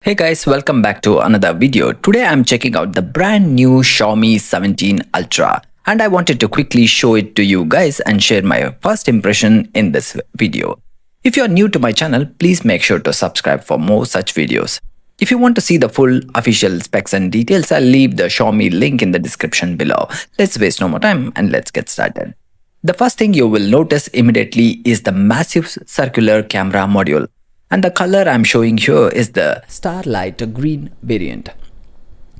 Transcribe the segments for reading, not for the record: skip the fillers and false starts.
Hey guys, welcome back to another video. Today I'm checking out the brand new Xiaomi 17 Ultra and I wanted to quickly show it to you guys and share my first impression in this video. If you're new to my channel, please make sure to subscribe for more such videos. If you want to see the full official specs and details, I'll leave the Xiaomi link in the description below. Let's waste no more time and let's get started. The first thing you will notice immediately is the massive circular camera module. And the color I'm showing here is the Starlight Green variant,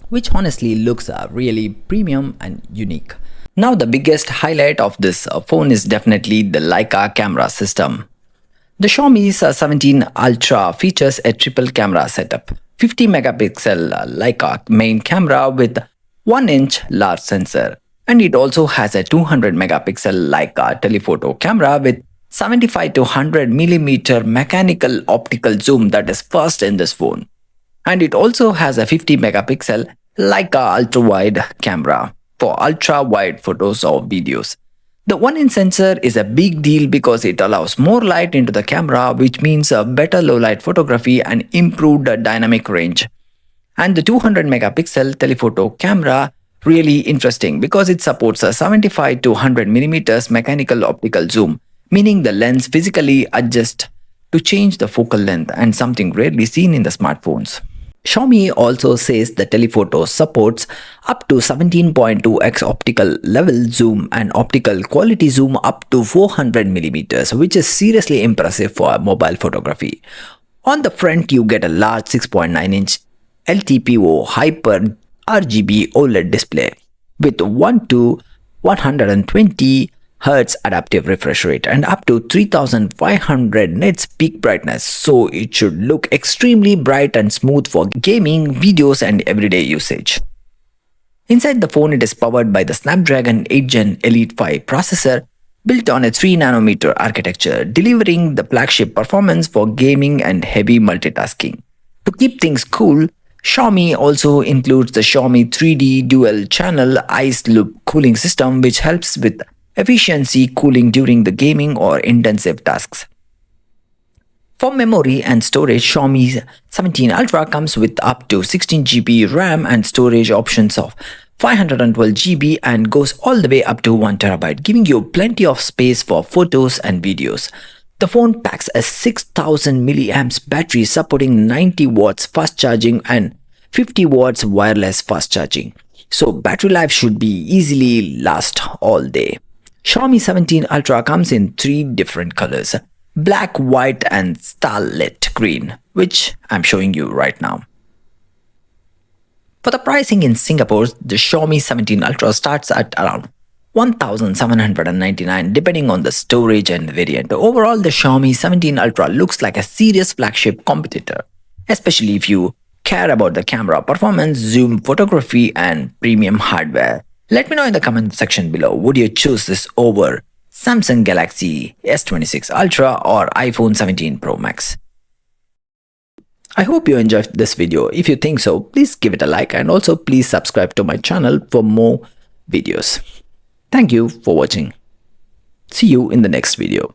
which honestly looks really premium and unique. Now the biggest highlight of this phone is definitely the Leica camera system. The Xiaomi's 17 Ultra features a triple camera setup, 50 megapixel Leica main camera with 1-inch large sensor, and it also has a 200 megapixel Leica telephoto camera with 75 to 100 millimeter mechanical optical zoom that is first in this phone. And it also has a 50 megapixel Leica ultra-wide camera for ultra-wide photos or videos. The 1-inch sensor is a big deal because it allows more light into the camera, which means a better low-light photography and improved dynamic range. And the 200 megapixel telephoto camera really interesting because it supports a 75 to 100 millimeters mechanical optical zoom, meaning the lens physically adjusts to change the focal length, and something rarely seen in the smartphones. Xiaomi also says the telephoto supports up to 17.2x optical level zoom and optical quality zoom up to 400 millimeters, which is seriously impressive for mobile photography. On the front, you get a large 6.9-inch LTPO HyperRGB OLED display with 1 to 120 Hz adaptive refresh rate and up to 3500 nits peak brightness, so it should look extremely bright and smooth for gaming, videos and everyday usage. Inside the phone, it is powered by the Snapdragon 8 Gen Elite 5 processor built on a 3nm architecture, delivering the flagship performance for gaming and heavy multitasking. To keep things cool, Xiaomi also includes the Xiaomi 3D dual channel ice loop cooling system, which helps with efficiency cooling during the gaming or intensive tasks. For memory and storage, Xiaomi 17 Ultra comes with up to 16GB RAM and storage options of 512GB and goes all the way up to 1TB, giving you plenty of space for photos and videos. The phone packs a 6000 mAh battery supporting 90 watts fast charging and 50 watts wireless fast charging, so battery life should be easily last all day. Xiaomi 17 Ultra comes in 3 different colors: black, white and starlit green, which I'm showing you right now. For the pricing in Singapore, the Xiaomi 17 Ultra starts at around 1,799 depending on the storage and variant. Overall, the Xiaomi 17 Ultra looks like a serious flagship competitor, especially if you care about the camera performance, zoom, photography and premium hardware. Let me know in the comment section below, would you choose this over Samsung Galaxy S26 Ultra or iPhone 17 Pro Max? I hope you enjoyed this video. If you think so, please give it a like and also please subscribe to my channel for more videos. Thank you for watching. See you in the next video.